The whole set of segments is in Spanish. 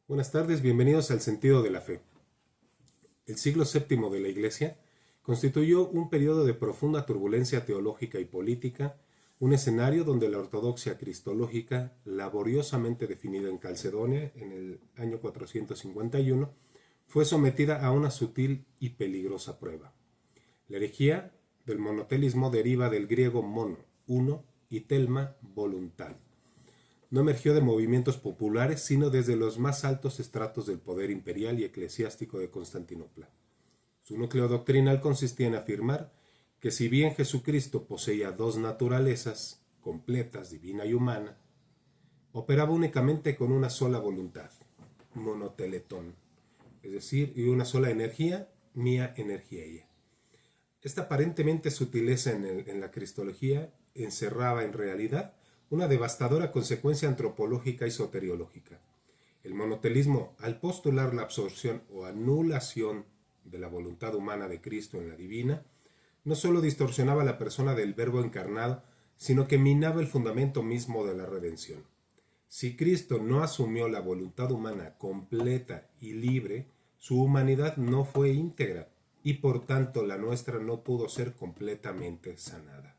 Buenas tardes, bienvenidos al Sentido de la Fe. El siglo VII de la Iglesia constituyó un periodo de profunda turbulencia teológica y política, un escenario donde la ortodoxia cristológica, laboriosamente definida en Calcedonia en el año 451, fue sometida a una sutil y peligrosa prueba. La herejía del monotelismo deriva del griego mono, uno, y telma, voluntad. No emergió de movimientos populares, sino desde los más altos estratos del poder imperial y eclesiástico de Constantinopla. Su núcleo doctrinal consistía en afirmar que si bien Jesucristo poseía dos naturalezas completas, divina y humana, operaba únicamente con una sola voluntad, monoteletón, es decir, y una sola energía, mía energía. Esta aparentemente sutileza en la cristología encerraba en realidad una devastadora consecuencia antropológica y soteriológica. El monotelismo, al postular la absorción o anulación de la voluntad humana de Cristo en la divina, no sólo distorsionaba la persona del Verbo encarnado, sino que minaba el fundamento mismo de la redención. Si Cristo no asumió la voluntad humana completa y libre, su humanidad no fue íntegra y por tanto la nuestra no pudo ser completamente sanada.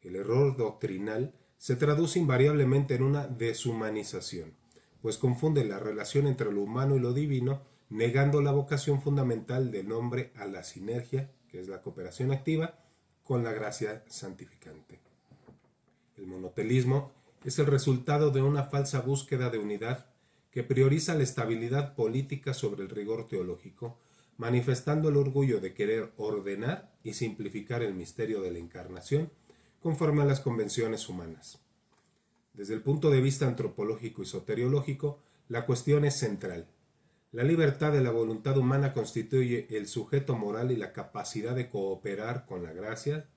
El error doctrinal se traduce invariablemente en una deshumanización, pues confunde la relación entre lo humano y lo divino, negando la vocación fundamental del hombre a la sinergia, que es la cooperación activa, con la gracia santificante. El monotelismo es el resultado de una falsa búsqueda de unidad que prioriza la estabilidad política sobre el rigor teológico, manifestando el orgullo de querer ordenar y simplificar el misterio de la encarnación conforme a las convenciones humanas. Desde el punto de vista antropológico y soteriológico, la cuestión es central. La libertad de la voluntad humana constituye el sujeto moral y la capacidad de cooperar con la gracia,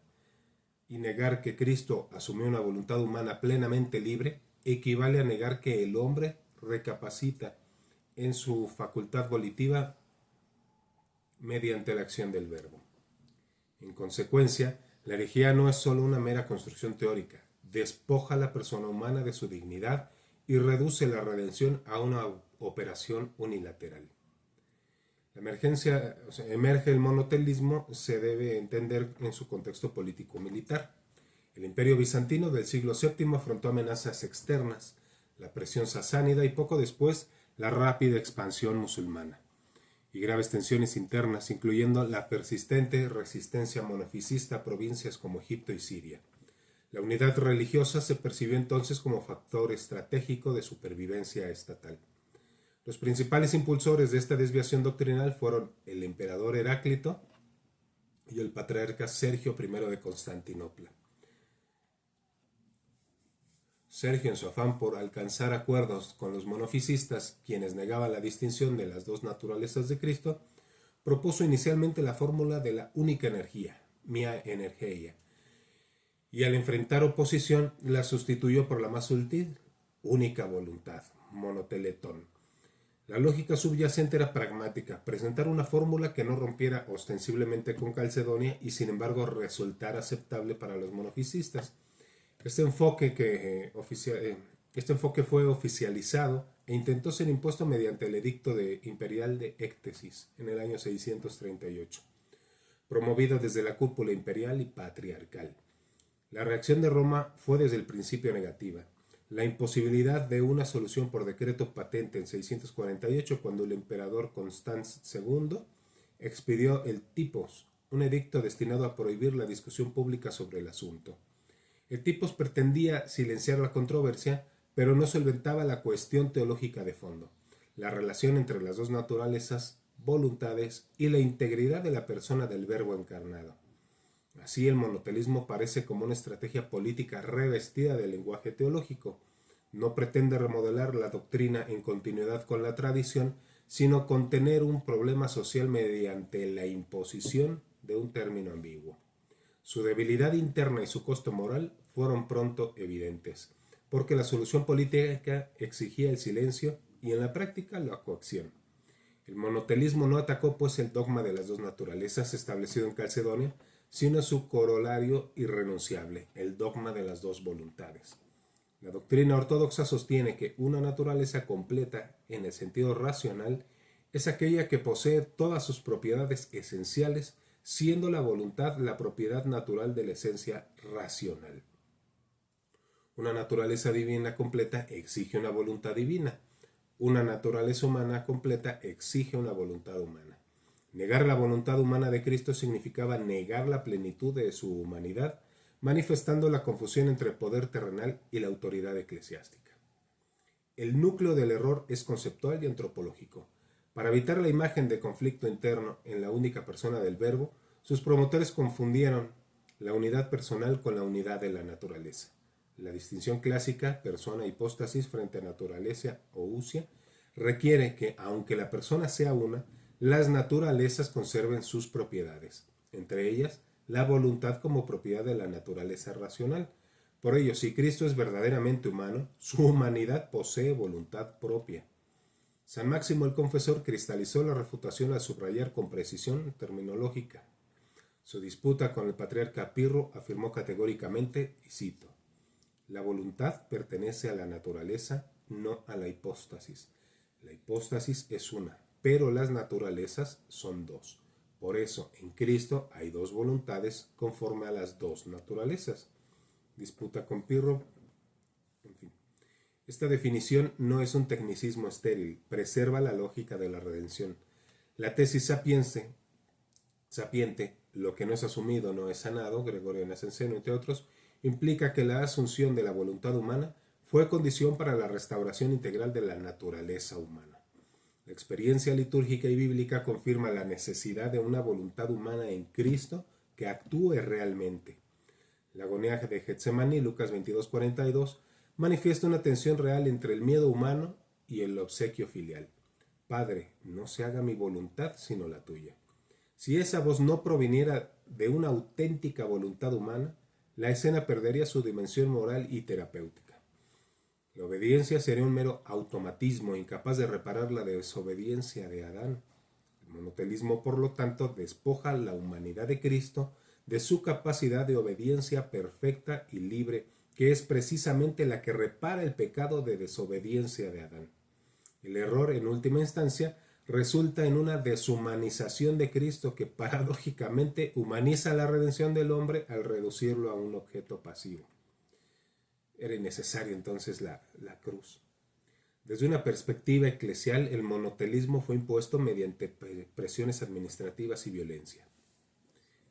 y negar que Cristo asumió una voluntad humana plenamente libre equivale a negar que el hombre recapacita en su facultad volitiva mediante la acción del Verbo. En consecuencia, la herejía no es sólo una mera construcción teórica, despoja a la persona humana de su dignidad y reduce la redención a una operación unilateral. Emerge el monotelismo, se debe entender en su contexto político-militar. El imperio bizantino del siglo VII afrontó amenazas externas, la presión sasánida y poco después la rápida expansión musulmana, y graves tensiones internas, incluyendo la persistente resistencia monofisista a provincias como Egipto y Siria. La unidad religiosa se percibió entonces como factor estratégico de supervivencia estatal. Los principales impulsores de esta desviación doctrinal fueron el emperador Heráclito y el patriarca Sergio I de Constantinopla. Sergio, en su afán por alcanzar acuerdos con los monofisistas, quienes negaban la distinción de las dos naturalezas de Cristo, propuso inicialmente la fórmula de la única energía, mia energeia, y al enfrentar oposición la sustituyó por la más sutil, única voluntad, monoteletón. La lógica subyacente era pragmática, presentar una fórmula que no rompiera ostensiblemente con Calcedonia y sin embargo resultara aceptable para los monofisistas. Este enfoque fue oficializado e intentó ser impuesto mediante el edicto imperial de Éctesis en el año 638, promovido desde la cúpula imperial y patriarcal. La reacción de Roma fue desde el principio negativa. La imposibilidad de una solución por decreto patente en 648, cuando el emperador Constanz II expidió el Typos, un edicto destinado a prohibir la discusión pública sobre el asunto. El Typos pretendía silenciar la controversia, pero no solventaba la cuestión teológica de fondo, la relación entre las dos naturalezas, voluntades y la integridad de la persona del Verbo encarnado. Así el monotelismo parece como una estrategia política revestida de lenguaje teológico. No pretende remodelar la doctrina en continuidad con la tradición, sino contener un problema social mediante la imposición de un término ambiguo. Su debilidad interna y su costo moral fueron pronto evidentes, porque la solución política exigía el silencio y en la práctica la coacción. El monotelismo no atacó pues el dogma de las dos naturalezas establecido en Calcedonia, sino su corolario irrenunciable, el dogma de las dos voluntades. La doctrina ortodoxa sostiene que una naturaleza completa en el sentido racional es aquella que posee todas sus propiedades esenciales, siendo la voluntad la propiedad natural de la esencia racional. Una naturaleza divina completa exige una voluntad divina. Una naturaleza humana completa exige una voluntad humana. Negar la voluntad humana de Cristo significaba negar la plenitud de su humanidad, manifestando la confusión entre el poder terrenal y la autoridad eclesiástica. El núcleo del error es conceptual y antropológico. Para evitar la imagen de conflicto interno en la única persona del Verbo, sus promotores confundieron la unidad personal con la unidad de la naturaleza. La distinción clásica, persona-hipóstasis frente a naturaleza o usia, requiere que, aunque la persona sea una, las naturalezas conserven sus propiedades, entre ellas la voluntad como propiedad de la naturaleza racional. Por ello, si Cristo es verdaderamente humano, su humanidad posee voluntad propia. San Máximo el Confesor cristalizó la refutación al subrayar con precisión terminológica. Su disputa con el patriarca Pirro afirmó categóricamente, y cito: la voluntad pertenece a la naturaleza, no a la hipóstasis. La hipóstasis es una, pero las naturalezas son dos. Por eso, en Cristo hay dos voluntades conforme a las dos naturalezas. Disputa con Pirro, en fin. Esta definición no es un tecnicismo estéril, preserva la lógica de la redención. La tesis sapiente, lo que no es asumido no es sanado, Gregorio Nacianceno, entre otros, implica que la asunción de la voluntad humana fue condición para la restauración integral de la naturaleza humana. La experiencia litúrgica y bíblica confirma la necesidad de una voluntad humana en Cristo que actúe realmente. La agonía de Getsemaní, Lucas 22:42, manifiesta una tensión real entre el miedo humano y el obsequio filial. Padre, no se haga mi voluntad sino la tuya. Si esa voz no proviniera de una auténtica voluntad humana, la escena perdería su dimensión moral y terapéutica. La obediencia sería un mero automatismo incapaz de reparar la desobediencia de Adán. El monotelismo, por lo tanto, despoja la humanidad de Cristo de su capacidad de obediencia perfecta y libre, que es precisamente la que repara el pecado de desobediencia de Adán. El error, en última instancia, resulta en una deshumanización de Cristo que paradójicamente humaniza la redención del hombre al reducirlo a un objeto pasivo. Era innecesaria entonces la cruz. Desde una perspectiva eclesial, el monotelismo fue impuesto mediante presiones administrativas y violencia.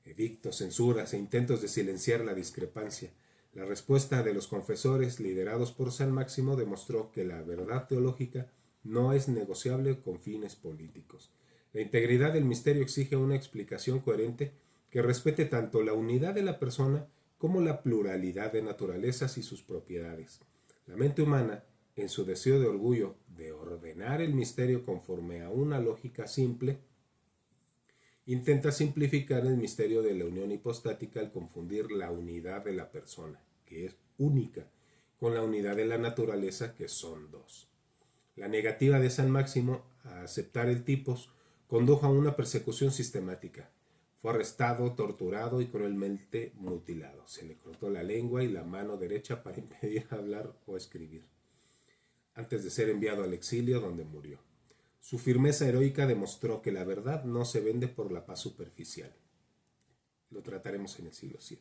Edictos, censuras e intentos de silenciar la discrepancia. La respuesta de los confesores liderados por San Máximo demostró que la verdad teológica no es negociable con fines políticos. La integridad del misterio exige una explicación coherente que respete tanto la unidad de la persona como la pluralidad de naturalezas y sus propiedades. La mente humana, en su deseo de orgullo de ordenar el misterio conforme a una lógica simple, intenta simplificar el misterio de la unión hipostática al confundir la unidad de la persona, que es única, con la unidad de la naturaleza, que son dos. La negativa de San Máximo a aceptar el tipos condujo a una persecución sistemática. Fue arrestado, torturado y cruelmente mutilado. Se le cortó la lengua y la mano derecha para impedir hablar o escribir, antes de ser enviado al exilio, donde murió. Su firmeza heroica demostró que la verdad no se vende por la paz superficial. Lo trataremos en el siglo VII.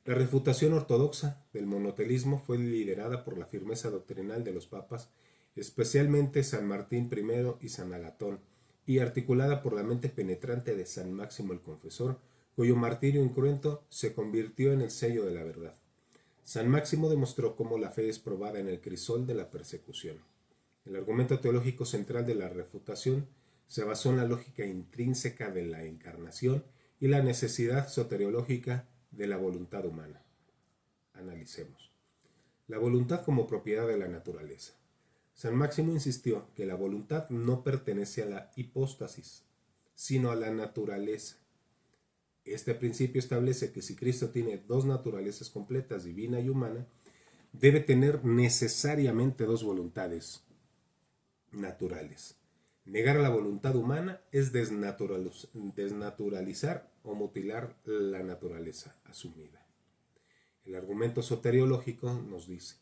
La refutación ortodoxa del monotelismo fue liderada por la firmeza doctrinal de los papas, especialmente San Martín I y San Agatón, y articulada por la mente penetrante de San Máximo el Confesor, cuyo martirio incruento se convirtió en el sello de la verdad. San Máximo demostró cómo la fe es probada en el crisol de la persecución. El argumento teológico central de la refutación se basó en la lógica intrínseca de la encarnación y la necesidad soteriológica de la voluntad humana. Analicemos. La voluntad como propiedad de la naturaleza. San Máximo insistió que la voluntad no pertenece a la hipóstasis, sino a la naturaleza. Este principio establece que si Cristo tiene dos naturalezas completas, divina y humana, debe tener necesariamente dos voluntades naturales. Negar la voluntad humana es desnaturalizar o mutilar la naturaleza asumida. El argumento soteriológico nos dice: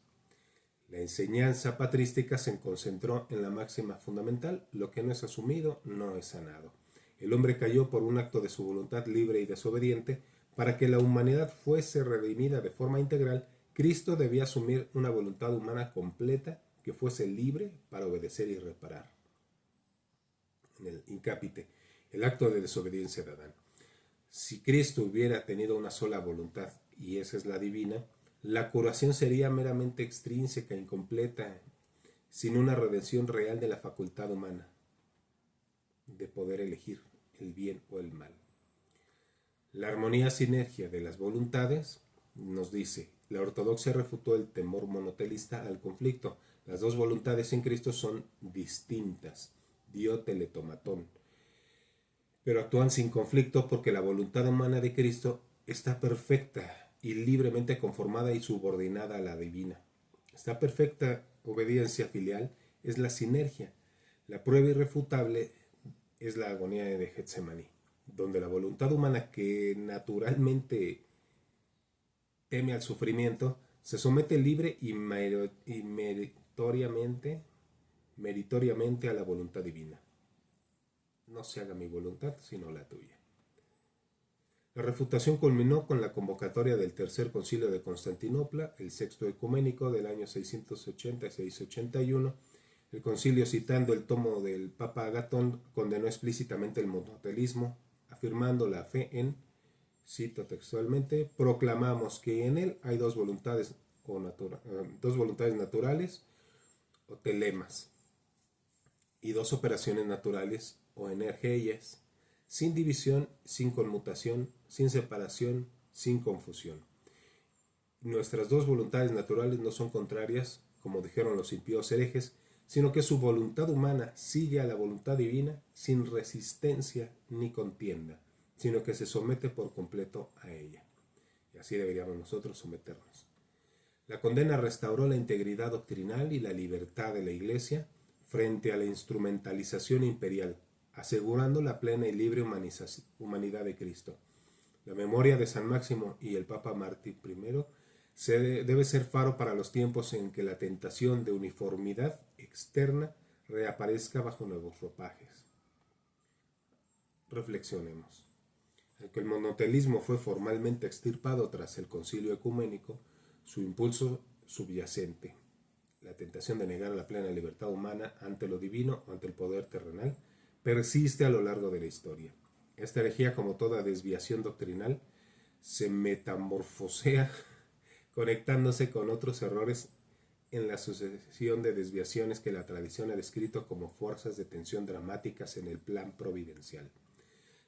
La enseñanza patrística se concentró en la máxima fundamental: lo que no es asumido no es sanado. El hombre cayó por un acto de su voluntad libre y desobediente. Para que la humanidad fuese redimida de forma integral, Cristo debía asumir una voluntad humana completa que fuese libre para obedecer y reparar. En el incápite, el acto de desobediencia de Adán. Si Cristo hubiera tenido una sola voluntad, y esa es la divina, la curación sería meramente extrínseca, incompleta, sin una redención real de la facultad humana de poder elegir el bien o el mal. La armonía sinergia de las voluntades nos dice: la ortodoxia refutó el temor monotelista al conflicto. Las dos voluntades en Cristo son distintas, dioteletomatón, pero actúan sin conflicto porque la voluntad humana de Cristo está perfecta y libremente conformada y subordinada a la divina. Esta perfecta obediencia filial es la sinergia. La prueba irrefutable es la agonía de Getsemaní, donde la voluntad humana, que naturalmente teme al sufrimiento, se somete libre y meritoriamente a la voluntad divina. No se haga mi voluntad, sino la tuya. La refutación culminó con la convocatoria del Tercer Concilio de Constantinopla, el Sexto Ecuménico del año 680-681. El concilio, citando el tomo del Papa Agatón, condenó explícitamente el monotelismo, afirmando la fe en, cito textualmente: proclamamos que en él hay dos voluntades naturales o telemas y dos operaciones naturales o energías, sin división, sin conmutación, sin separación, sin confusión. Nuestras dos voluntades naturales no son contrarias, como dijeron los impíos herejes, sino que su voluntad humana sigue a la voluntad divina sin resistencia ni contienda, sino que se somete por completo a ella. Y así deberíamos nosotros someternos. La condena restauró la integridad doctrinal y la libertad de la Iglesia frente a la instrumentalización imperial, asegurando la plena y libre humanidad de Cristo. La memoria de San Máximo y el Papa Martín I debe ser faro para los tiempos en que la tentación de uniformidad externa reaparezca bajo nuevos ropajes. Reflexionemos. Aunque el monotelismo fue formalmente extirpado tras el Concilio Ecuménico, su impulso subyacente, la tentación de negar la plena libertad humana ante lo divino o ante el poder terrenal, persiste a lo largo de la historia. Esta herejía, como toda desviación doctrinal, se metamorfosea conectándose con otros errores en la sucesión de desviaciones que la tradición ha descrito como fuerzas de tensión dramáticas en el plan providencial.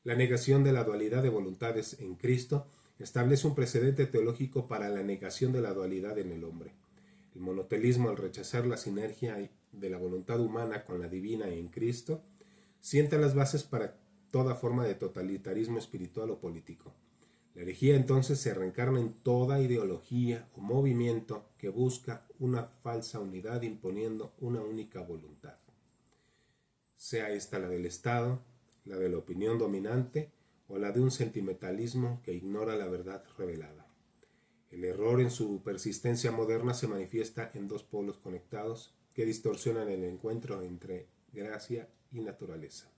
La negación de la dualidad de voluntades en Cristo establece un precedente teológico para la negación de la dualidad en el hombre. El monotelismo, al rechazar la sinergia de la voluntad humana con la divina en Cristo, sienta las bases para toda forma de totalitarismo espiritual o político. La herejía entonces se reencarna en toda ideología o movimiento que busca una falsa unidad imponiendo una única voluntad, sea esta la del Estado, la de la opinión dominante o la de un sentimentalismo que ignora la verdad revelada. El error en su persistencia moderna se manifiesta en dos polos conectados que distorsionan el encuentro entre gracia y naturaleza.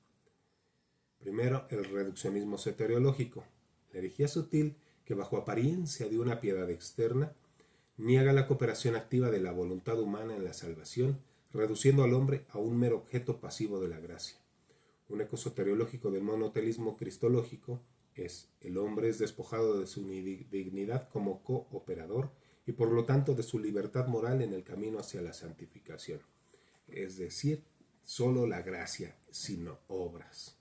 Primero, el reduccionismo soteriológico, la herejía sutil que, bajo apariencia de una piedad externa, niega la cooperación activa de la voluntad humana en la salvación, reduciendo al hombre a un mero objeto pasivo de la gracia. Un eco soteriológico del monotelismo cristológico es: el hombre es despojado de su dignidad como cooperador y por lo tanto de su libertad moral en el camino hacia la santificación, es decir, solo la gracia, sino obras.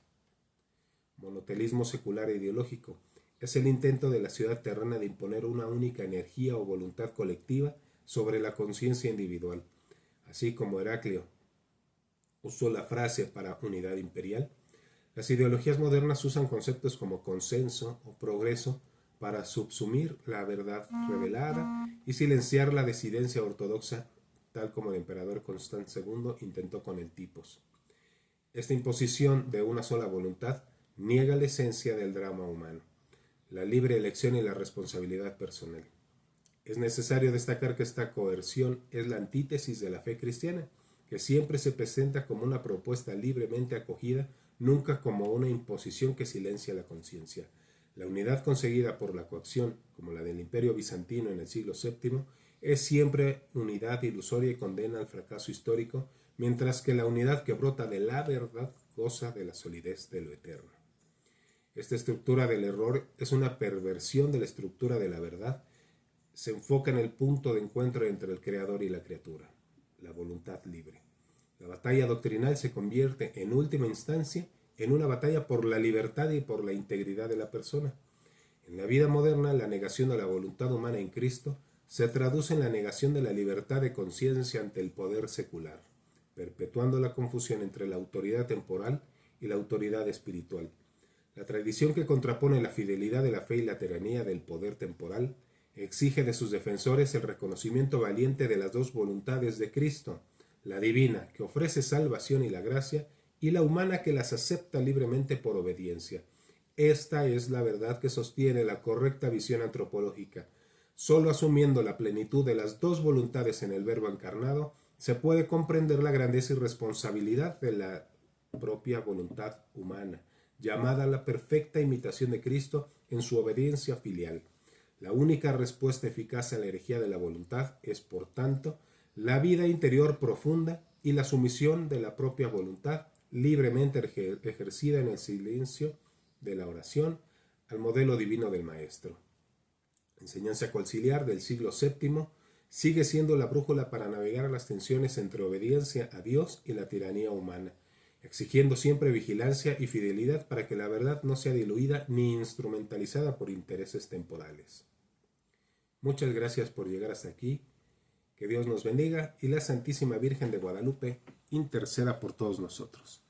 Monotelismo secular e ideológico es el intento de la ciudad terrena de imponer una única energía o voluntad colectiva sobre la conciencia individual. Así como Heraclio usó la frase para unidad imperial, las ideologías modernas usan conceptos como consenso o progreso para subsumir la verdad revelada y silenciar la disidencia ortodoxa, tal como el emperador Constante II intentó con el tipos. Esta imposición de una sola voluntad niega la esencia del drama humano, la libre elección y la responsabilidad personal. Es necesario destacar que esta coerción es la antítesis de la fe cristiana, que siempre se presenta como una propuesta libremente acogida, nunca como una imposición que silencia la conciencia. La unidad conseguida por la coacción, como la del Imperio bizantino en el siglo VII, es siempre unidad ilusoria y condena al fracaso histórico, mientras que la unidad que brota de la verdad goza de la solidez de lo eterno. Esta estructura del error es una perversión de la estructura de la verdad. Se enfoca en el punto de encuentro entre el creador y la criatura, la voluntad libre. La batalla doctrinal se convierte, en última instancia, en una batalla por la libertad y por la integridad de la persona. En la vida moderna, la negación de la voluntad humana en Cristo se traduce en la negación de la libertad de conciencia ante el poder secular, perpetuando la confusión entre la autoridad temporal y la autoridad espiritual. La tradición que contrapone la fidelidad de la fe y la tiranía del poder temporal exige de sus defensores el reconocimiento valiente de las dos voluntades de Cristo, la divina, que ofrece salvación y la gracia, y la humana, que las acepta libremente por obediencia. Esta es la verdad que sostiene la correcta visión antropológica. Solo asumiendo la plenitud de las dos voluntades en el Verbo encarnado, se puede comprender la grandeza y responsabilidad de la propia voluntad humana, llamada a la perfecta imitación de Cristo en su obediencia filial. La única respuesta eficaz a la herejía de la voluntad es, por tanto, la vida interior profunda y la sumisión de la propia voluntad, libremente ejercida en el silencio de la oración, al modelo divino del Maestro. La enseñanza conciliar del siglo VII sigue siendo la brújula para navegar las tensiones entre obediencia a Dios y la tiranía humana, exigiendo siempre vigilancia y fidelidad para que la verdad no sea diluida ni instrumentalizada por intereses temporales. Muchas gracias por llegar hasta aquí. Que Dios nos bendiga y la Santísima Virgen de Guadalupe interceda por todos nosotros.